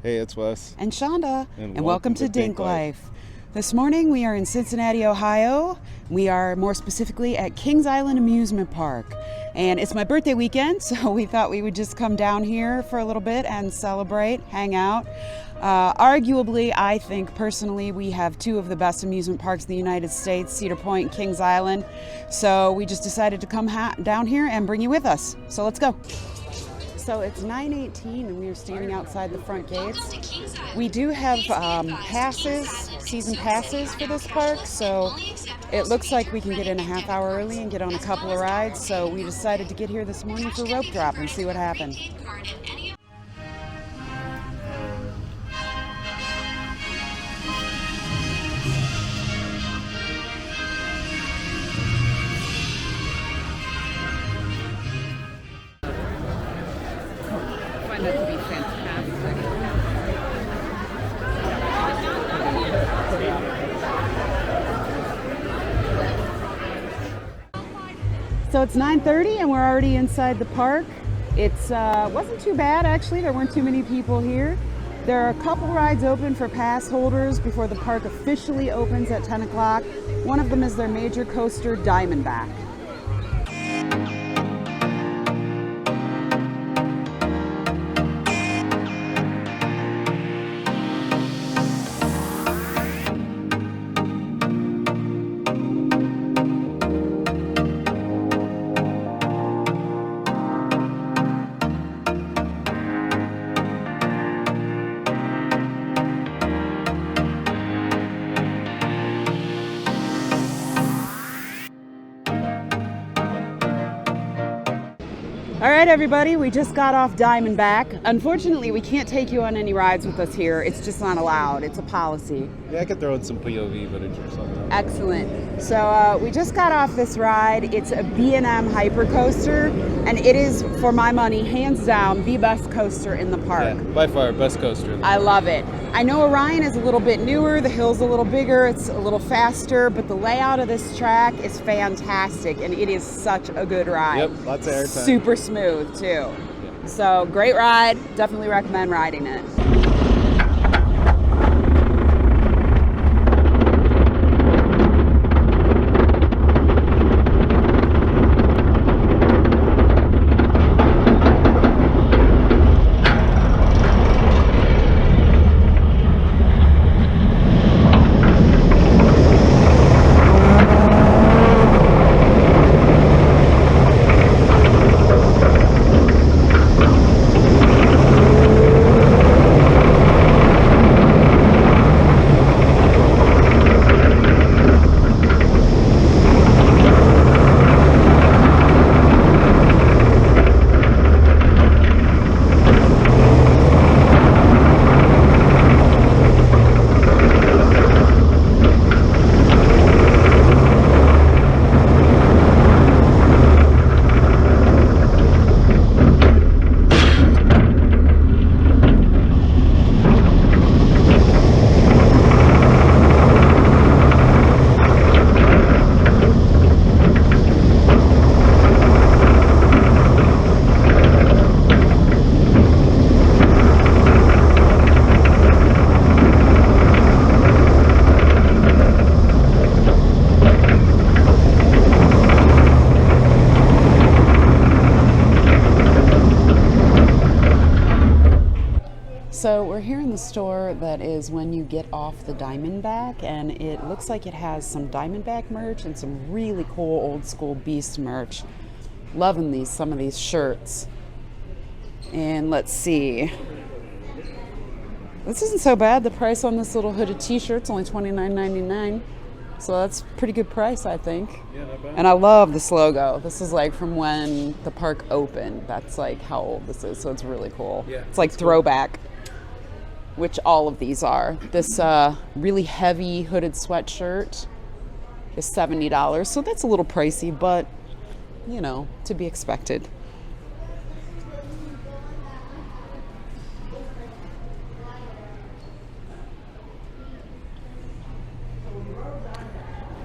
Hey, it's Wes. And Shonda. And welcome to DinkLife. This morning we are in Cincinnati, Ohio. We are more specifically at Kings Island Amusement Park. And it's my birthday weekend, so we thought we would just come down here for a little bit and celebrate, hang out. Arguably, I think personally, we have two of the best amusement parks in the United States, Cedar Point and Kings Island. So we just decided to come down here and bring you with us. So let's go. So it's 9:18 and we are standing outside the front gates. We do have season passes for this park, so it looks like we can get in a half hour early and get on a couple of rides. So we decided to get here this morning for rope drop and see what happened. That to be fantastic. So it's 9:30 and we're already inside the park. It's wasn't too bad actually. There weren't too many people here. There are a couple rides open for pass holders before the park officially opens at 10 o'clock. One of them is their major coaster, Diamondback. All right, everybody, we just got off Diamondback. Unfortunately, we can't take you on any rides with us here. It's just not allowed. It's a policy. Yeah, I could throw in some POV footage or something. Excellent. So we just got off this ride. It's a B&M hypercoaster, and it is, for my money, hands down, the best coaster in the park. Yeah, by far, best coaster in the I park. love it. I know Orion is a little bit newer, the hill's a little bigger, it's a little faster, but the layout of this track is fantastic, and it is such a good ride. Yep, lots of airtime. Super smooth, too. Yeah. So, great ride. Definitely recommend riding it. So we're here in the store that is when you get off the Diamondback, and it looks like it has some Diamondback merch and some really cool old school Beast merch. Loving some of these shirts. And let's see. This isn't so bad. The price on this little hooded t-shirt's only $29.99. So that's a pretty good price, I think. Yeah, not bad. And I love this logo. This is like from when the park opened. That's like how old this is, so it's really cool. Yeah, it's like throwback, which all of these are. This really heavy hooded sweatshirt is $70, so that's a little pricey, but you know, to be expected.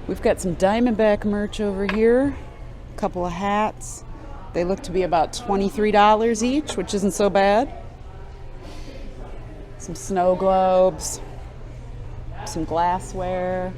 We've got some Diamondback merch over here, a couple of hats. They look to be about $23 each, which isn't so bad. some snow globes, some glassware.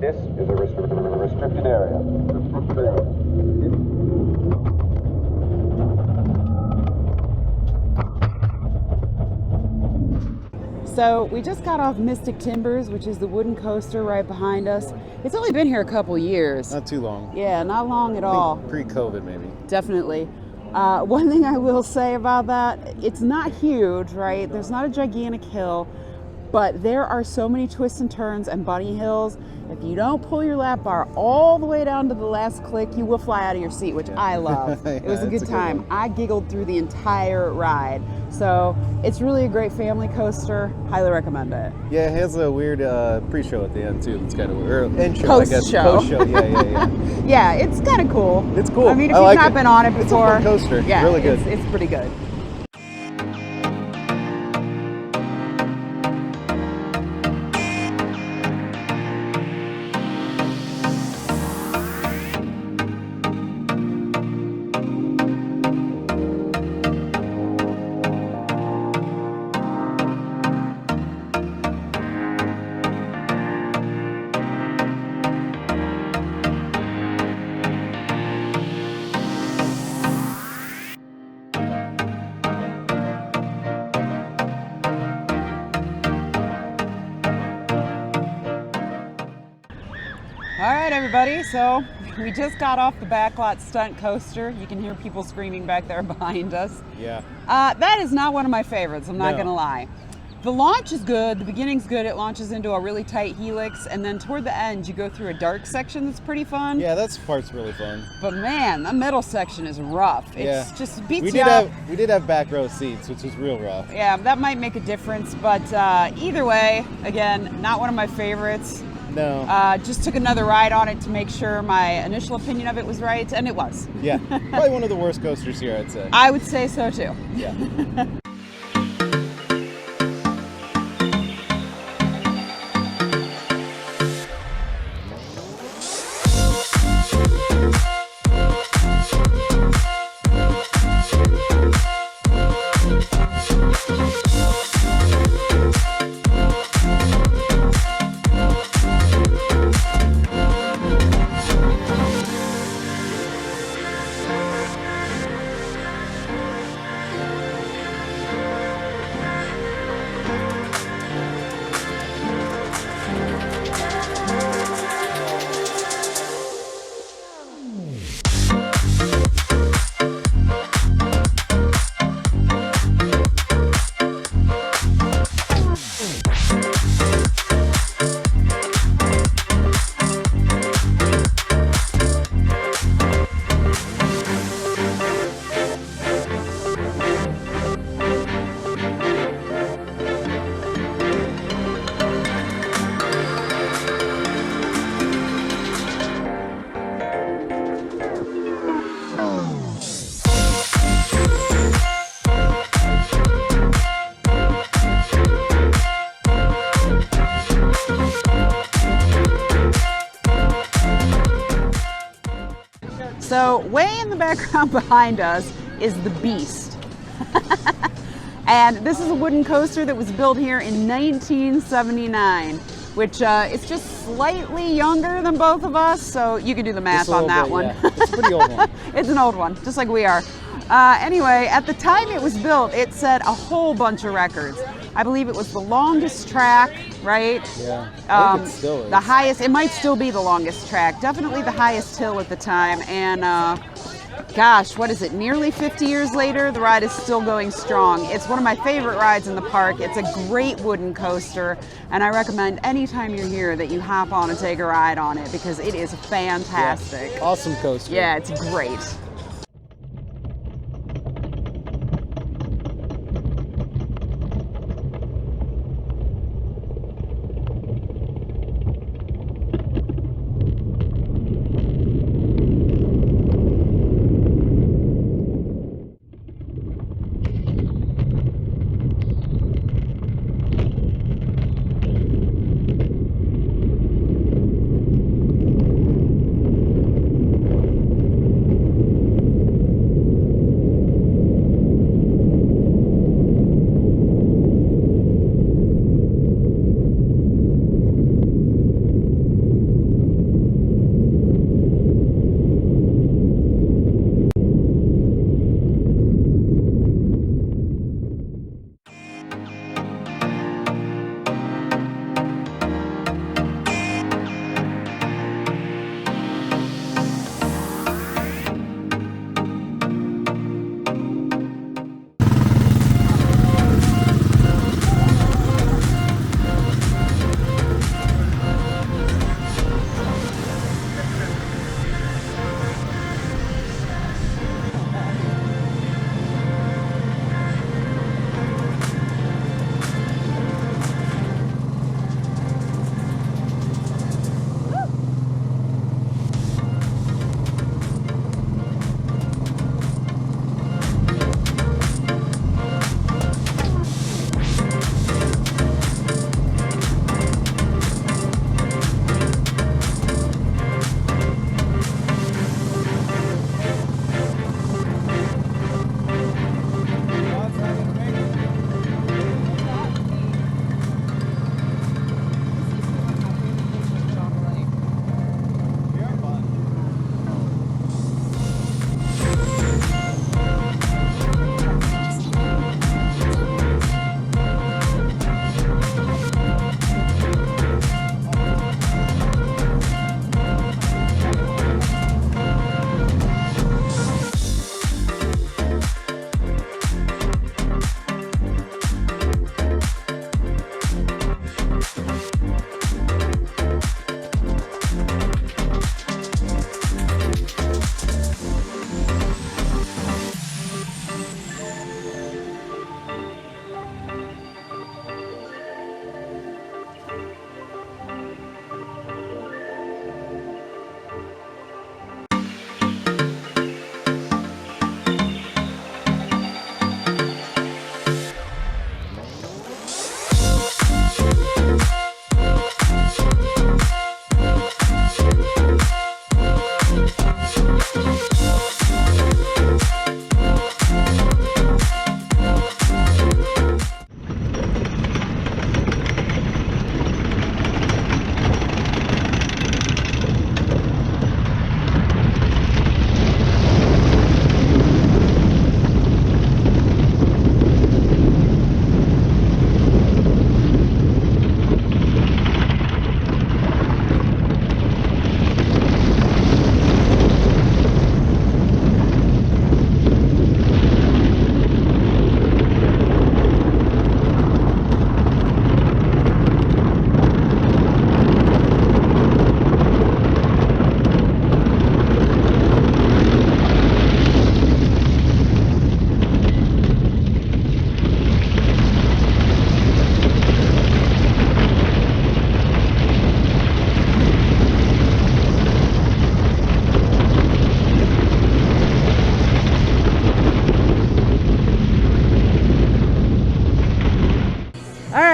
This is a restricted area. So we just got off Mystic Timbers, which is the wooden coaster right behind us. It's only been here a couple years. Not too long. Yeah, not long at all. Pre-COVID, maybe. Definitely. One thing I will say about that, it's not huge, right? There's not a gigantic hill, but there are so many twists and turns and bunny hills. If you don't pull your lap bar all the way down to the last click, you will fly out of your seat, which I love. Yeah, it was a good it's time. one. I giggled through the entire ride. So it's really a great family coaster. Highly recommend it. Yeah, it has a weird pre-show at the end too. It's kind of weird. Or intro, Post I guess. show. Post show. Yeah. Yeah, it's kind of cool. It's cool. I mean, if I you've like not it. been on it It's a before, fun coaster. yeah, Really good. It's pretty good. All right, everybody, so we just got off the Backlot Stunt coaster. You can hear people screaming back there behind us. Yeah. That is not one of my favorites, I'm not No. gonna lie. The launch is good, the beginning's good, it launches into a really tight helix, and then toward the end you go through a dark section that's pretty fun. Yeah, that part's really fun. But man, the middle section is rough. It's just beats we you up. we did have back row seats, which was real rough. Yeah, that might make a difference, but either way, again, not one of my favorites. No. Just took another ride on it to make sure my initial opinion of it was right, and it was. Yeah, probably one of the worst coasters here, I'd say. I would say so too. Yeah. So way in the background behind us is the Beast. And this is a wooden coaster that was built here in 1979, which is just slightly younger than both of us, so you can do the math on that one. Yeah. It's a pretty old one. It's an old one, just like we are. Anyway, at the time it was built, it set a whole bunch of records. I believe it was the longest track, right? Yeah, I think it still is. The highest, it might still be the longest track, definitely the highest hill at the time. And gosh, what is it, nearly 50 years later, the ride is still going strong. It's one of my favorite rides in the park. It's a great wooden coaster, and I recommend anytime you're here that you hop on and take a ride on it because it is fantastic. Yeah. Awesome coaster. Yeah, it's great.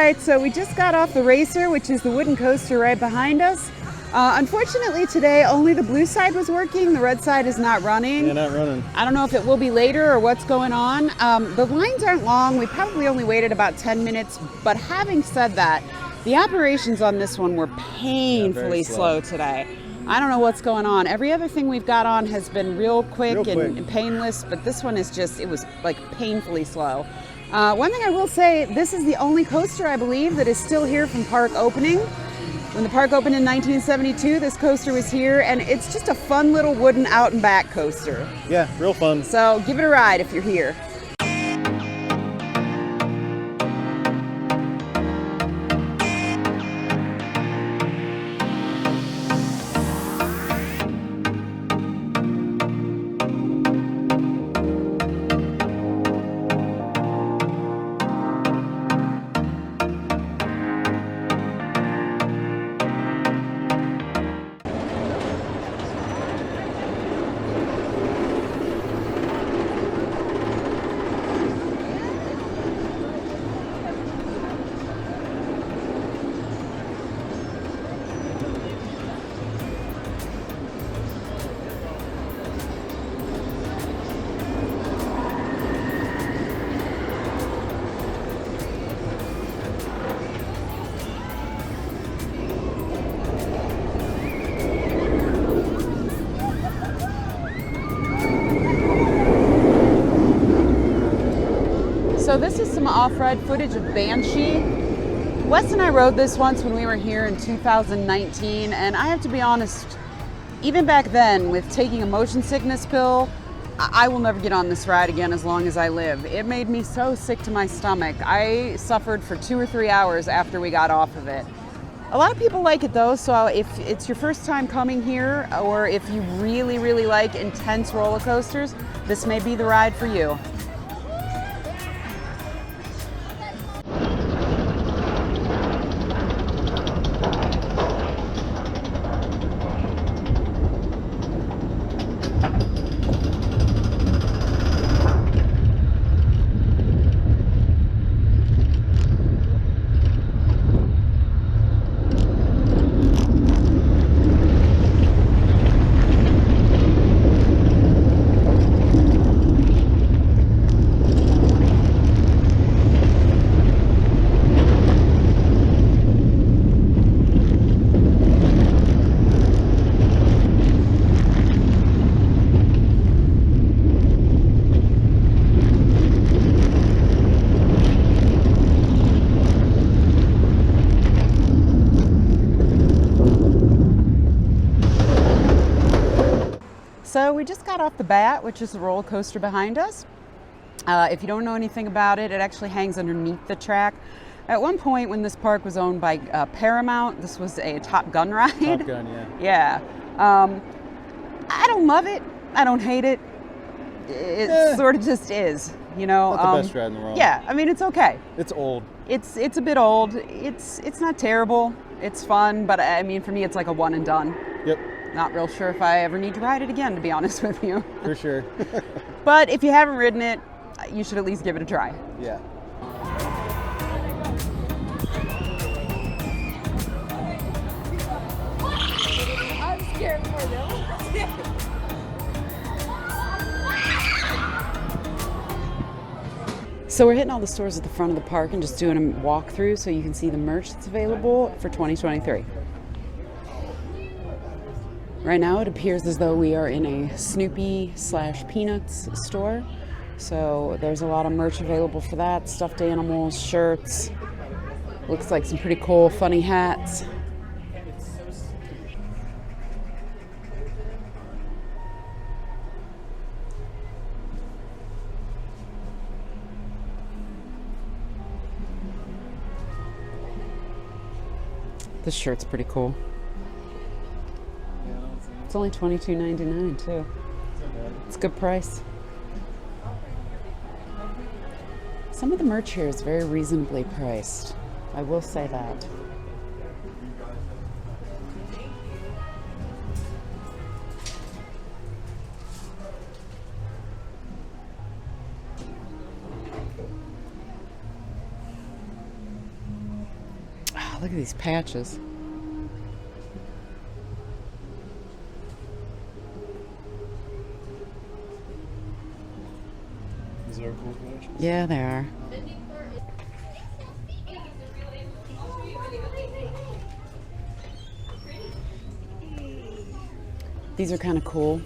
right, so we just got off the Racer, which is the wooden coaster right behind us. Unfortunately today only the blue side was working, the red side is not running. Yeah, not running. I don't know if it will be later or what's going on. The lines aren't long, we probably only waited about 10 minutes, but having said that, the operations on this one were painfully slow today. I don't know what's going on. Every other thing we've got on has been real quick and painless, but this one is just, it was like painfully slow. One thing I will say, this is the only coaster I believe that is still here from park opening. When the park opened in 1972, this coaster was here, and it's just a fun little wooden out and back coaster. Yeah, real fun. So give it a ride if you're here. So this is some off-ride footage of Banshee. Wes and I rode this once when we were here in 2019, and I have to be honest, even back then, with taking a motion sickness pill, I will never get on this ride again as long as I live. It made me so sick to my stomach. I suffered for 2 or 3 hours after we got off of it. A lot of people like it though, so if it's your first time coming here, or if you really, really like intense roller coasters, this may be the ride for you. So we just got off the Bat, which is the roller coaster behind us. If you don't know anything about it, it actually hangs underneath the track. At one point when this park was owned by Paramount, this was a Top Gun ride. Top Gun, yeah. Yeah. I don't love it. I don't hate it. It sort of just is, you know. Not the best ride in the world. Yeah, I mean, it's okay. It's old. It's a bit old. It's not terrible. It's fun, but I mean, for me, it's like a one and done. Yep. Not real sure if I ever need to ride it again, to be honest with you. For sure. But if you haven't ridden it, you should at least give it a try. Yeah. I'm scared for them. So we're hitting all the stores at the front of the park and just doing a walkthrough so you can see the merch that's available for 2023. Right now it appears as though we are in a Snoopy / Peanuts store. So there's a lot of merch available for that. Stuffed animals, shirts. Looks like some pretty cool, funny hats. This shirt's pretty cool. It's only $22.99 too. It's a good price. Some of the merch here is very reasonably priced. I will say that. Oh, look at these patches. are cool collections. Yeah, they are. These are kind of cool.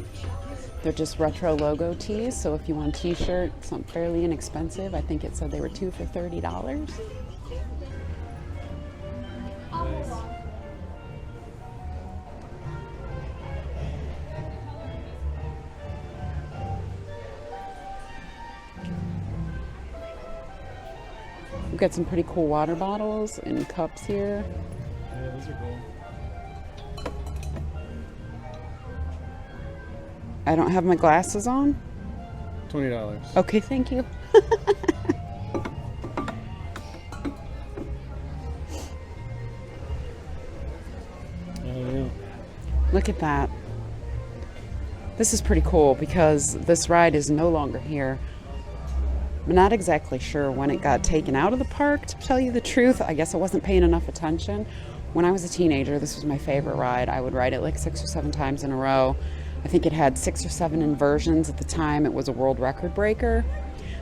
They're just retro logo tees, so if you want a t-shirt, something fairly inexpensive. I think it said they were 2 for $30. We've got some pretty cool water bottles and cups here. Yeah, those are cool. I don't have my glasses on. $20. Okay, thank you. Oh, yeah. Look at that. This is pretty cool because this ride is no longer here. I'm not exactly sure when it got taken out of the park, to tell you the truth. I guess I wasn't paying enough attention. When I was a teenager, this was my favorite ride. I would ride it like 6 or 7 times in a row. I think it had 6 or 7 inversions at the time. It was a world record breaker.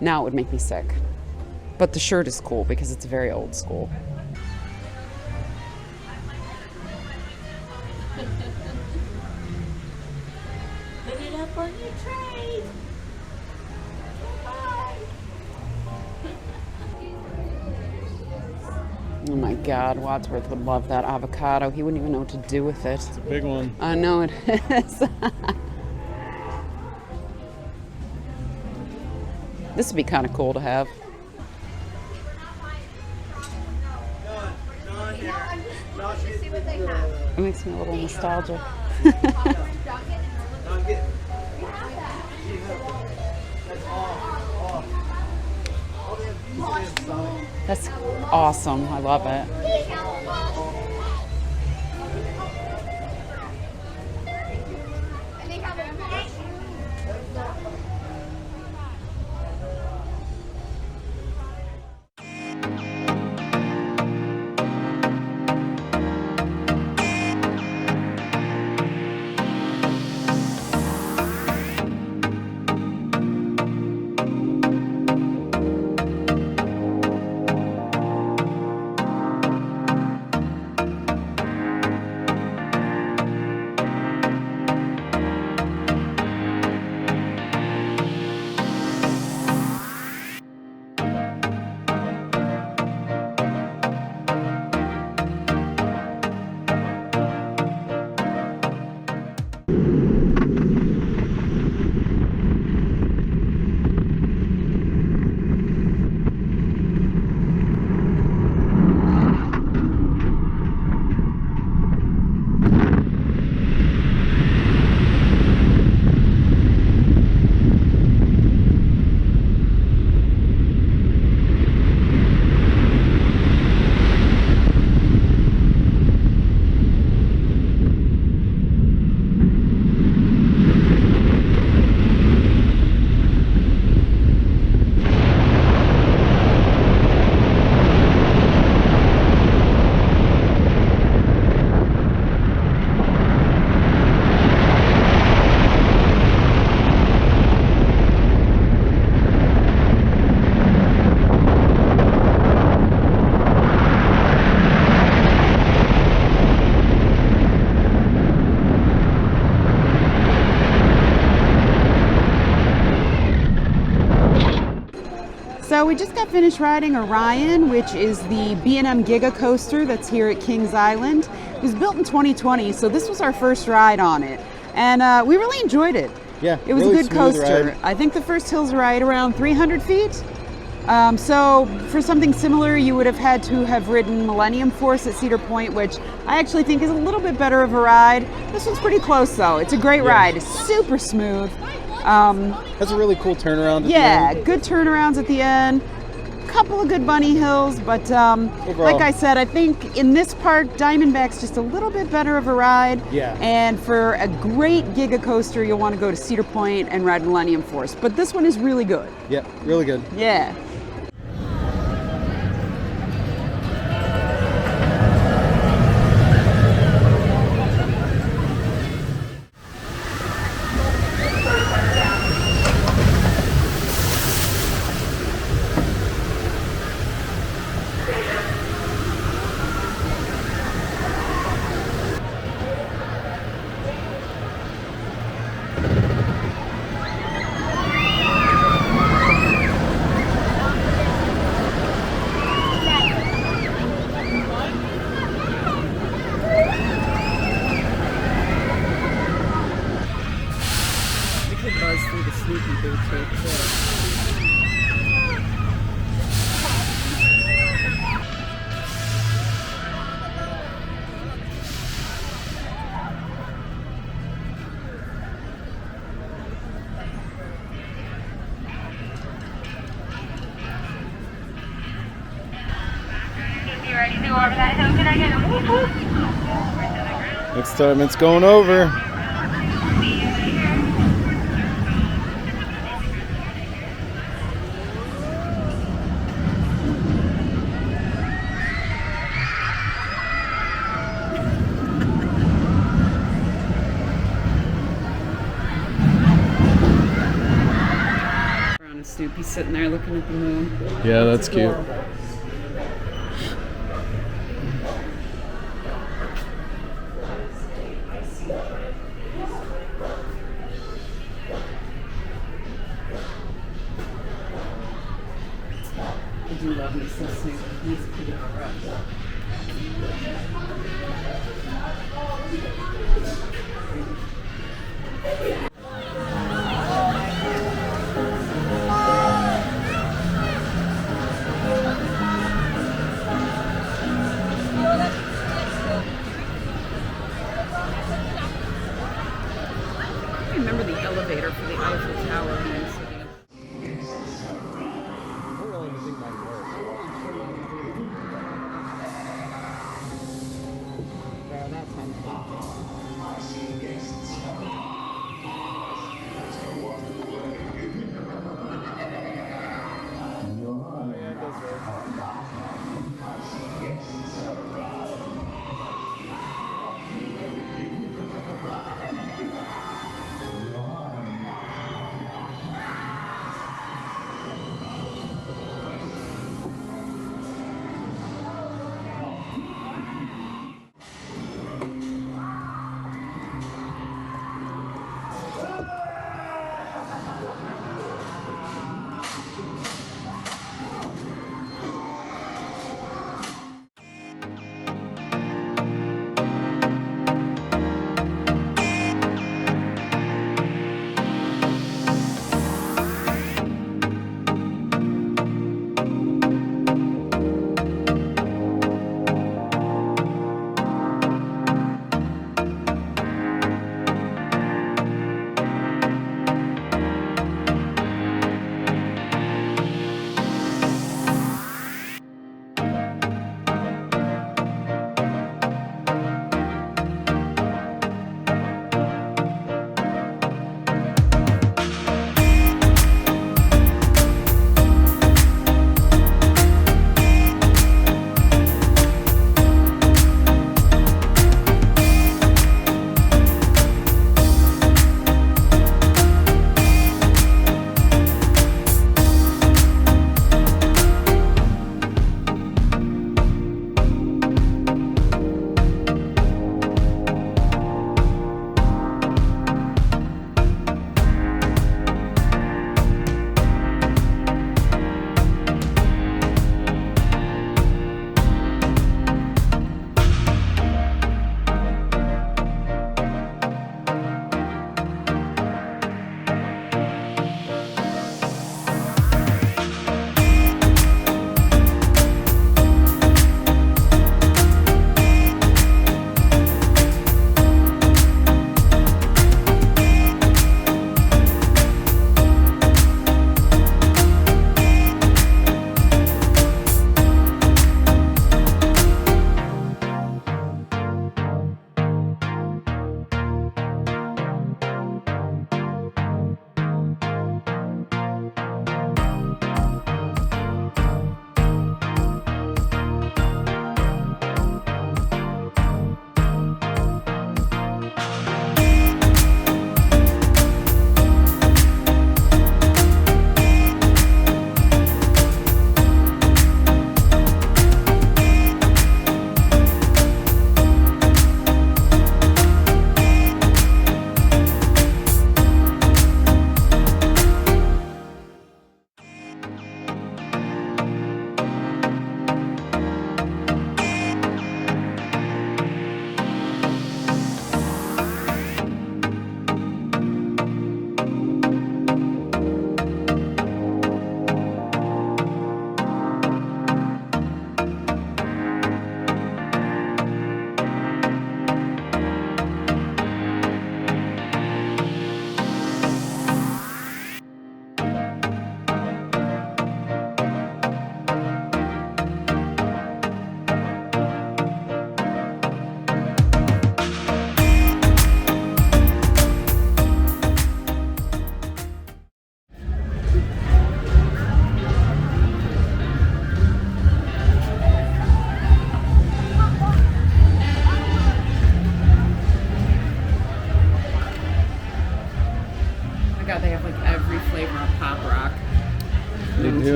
Now it would make me sick. But the shirt is cool because it's very old school. Put it up on your tray. Bye. Oh my God, Wadsworth would love that avocado. He wouldn't even know what to do with it. It's a big one. I know it is. This would be kind of cool to have. It makes me a little nostalgic. That's awesome. I love it. So we just got finished riding Orion, which is the B&M Giga Coaster that's here at Kings Island. It was built in 2020, so this was our first ride on it. And we really enjoyed it. Yeah, it was really a good smooth coaster. ride. I think the first hill's right around 300 feet. So for something similar, you would have had to have ridden Millennium Force at Cedar Point, which I actually think is a little bit better of a ride. This one's pretty close though. It's a great ride. It's super smooth. Has a really cool turnaround at the Yeah, end. good turnarounds at the end. Couple of good bunny hills, but like I said, I think in this park, Diamondback's just a little bit better of a ride. Yeah. And for a great Giga Coaster, you'll want to go to Cedar Point and ride Millennium Force. But this one is really good. Yeah, really good. Yeah. Next time it's going over. Snoopy sitting there looking at the moon. Yeah, that's cute. I do love me some Snoopy. He's pretty rough. I remember the elevator for the Eiffel Tower when I was sitting up. Yeah, that's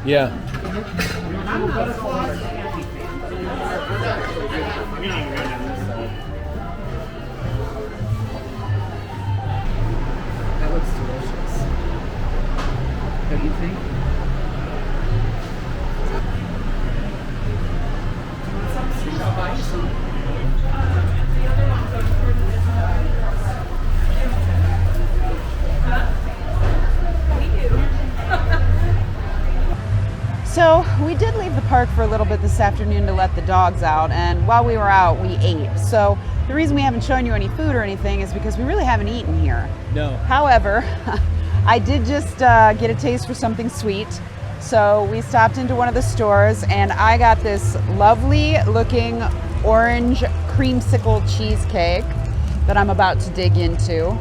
Yeah. That looks delicious. What do you think? So we did leave the park for a little bit this afternoon to let the dogs out, and while we were out, we ate. So the reason we haven't shown you any food or anything is because we really haven't eaten here. No. However, I did just get a taste for something sweet. So we stopped into one of the stores, and I got this lovely looking orange creamsicle cheesecake that I'm about to dig into.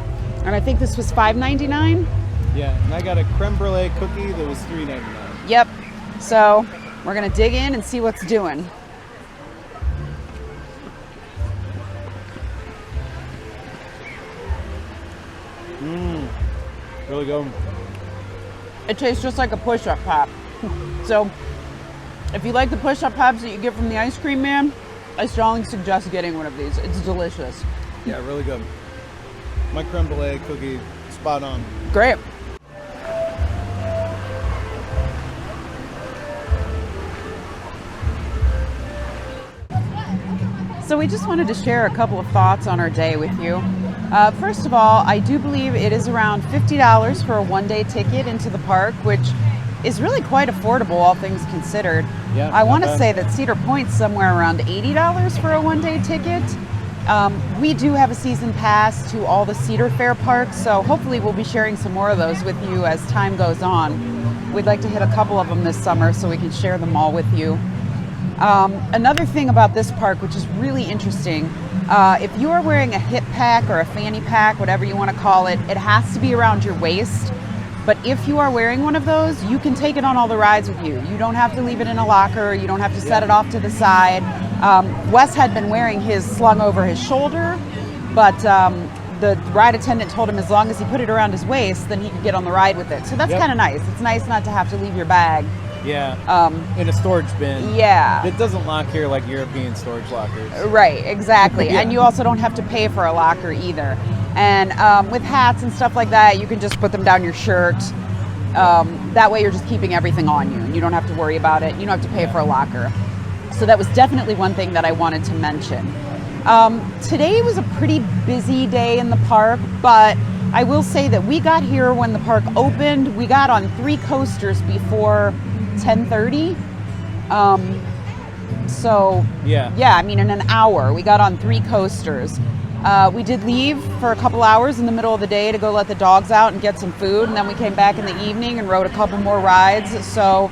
And I think this was $5.99. Yeah, and I got a creme brulee cookie that was $3.99. Yep. So we're gonna dig in and see what's doing. Really good. It tastes just like a push-up pop. So if you like the push-up pops that you get from the ice cream man, I strongly suggest getting one of these. It's delicious. Yeah, really good. My creme brulee cookie, spot on. Great. So we just wanted to share a couple of thoughts on our day with you. First of all, I do believe it is around $50 for a one-day ticket into the park, which is really quite affordable, all things considered. Yeah, I want to bad. say that Cedar Point's somewhere around $80 for a one-day ticket. We do have a season pass to all the Cedar Fair parks, so hopefully we'll be sharing some more of those with you as time goes on. We'd like to hit a couple of them this summer so we can share them all with you. Another thing about this park, which is really interesting, if you are wearing a hip pack or a fanny pack, whatever you want to call it, it has to be around your waist. But if you are wearing one of those, you can take it on all the rides with you. You don't have to leave it in a locker. You don't have to set it off to the side. Wes had been wearing his slung over his shoulder, but the ride attendant told him as long as he put it around his waist, then he could get on the ride with it. So that's kind of nice. It's nice not to have to leave your bag. Yeah. In a storage bin. Yeah. It doesn't lock here like European storage lockers. Right, exactly. Yeah. And you also don't have to pay for a locker either. And with hats and stuff like that, you can just put them down your shirt. That way you're just keeping everything on you. You don't have to worry about it. You don't have to pay for a locker. So that was definitely one thing that I wanted to mention. Today was a pretty busy day in the park, but I will say that we got here when the park opened. We got on 3 coasters before 10:30. So yeah, I mean in an hour we got on 3 coasters. We did leave for a couple hours in the middle of the day to go let the dogs out and get some food, and then we came back in the evening and rode a couple more rides. So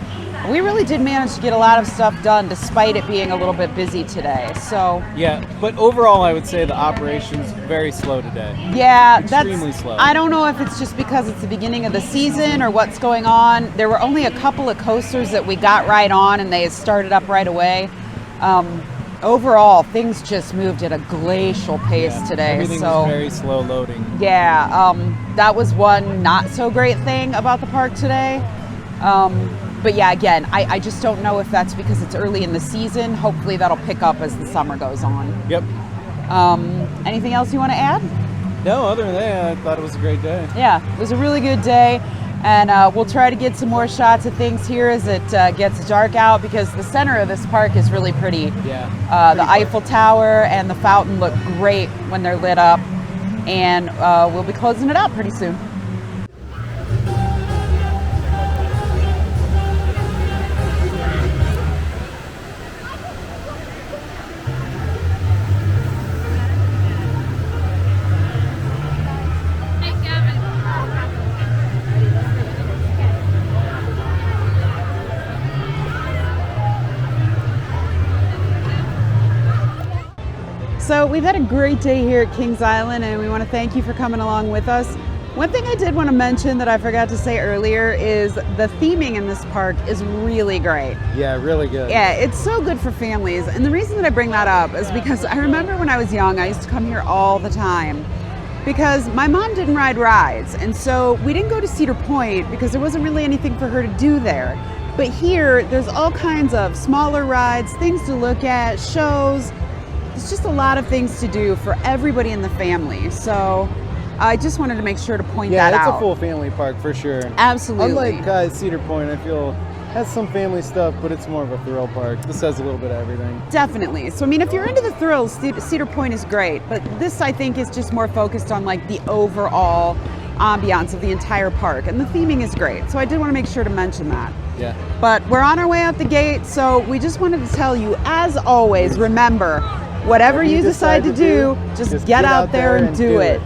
we really did manage to get a lot of stuff done despite it being a little bit busy today. So Yeah, but overall I would say the operation's very slow today. yeah, Extremely slow. I don't know if it's just because it's the beginning of the season or what's going on. There were only a couple of coasters that we got right on and they started up right away. Overall, things just moved at a glacial pace today. Everything was very slow loading. Yeah, that was one not so great thing about the park today. But yeah, again, I just don't know if that's because it's early in the season. Hopefully that'll pick up as the summer goes on. Yep. Anything else you want to add? No, other than that, I thought it was a great day. Yeah, it was a really good day. And we'll try to get some more shots of things here as it gets dark out, because the center of this park is really pretty. Yeah. The Eiffel Tower and the fountain look great when they're lit up. And we'll be closing it out pretty soon. So we've had a great day here at Kings Island, and we want to thank you for coming along with us. One thing I did want to mention that I forgot to say earlier is the theming in this park is really great. Yeah, really good. Yeah, it's so good for families. And the reason that I bring that up is because I remember when I was young, I used to come here all the time. because my mom didn't ride rides, and so we didn't go to Cedar Point because there wasn't really anything for her to do there. But here, there's all kinds of smaller rides, things to look at, shows. It's just a lot of things to do for everybody in the family. So I just wanted to make sure to point that out. Yeah, it's a full family park for sure. Absolutely. Unlike Cedar Point, I feel has some family stuff, but it's more of a thrill park. This has a little bit of everything. Definitely. So I mean, if you're into the thrills, Cedar Point is great, but this I think is just more focused on like the overall ambiance of the entire park, and the theming is great. So I did want to make sure to mention that. Yeah. But we're on our way out the gate, so we just wanted to tell you, as always, remember, whatever you decide to do, just get out there and do it.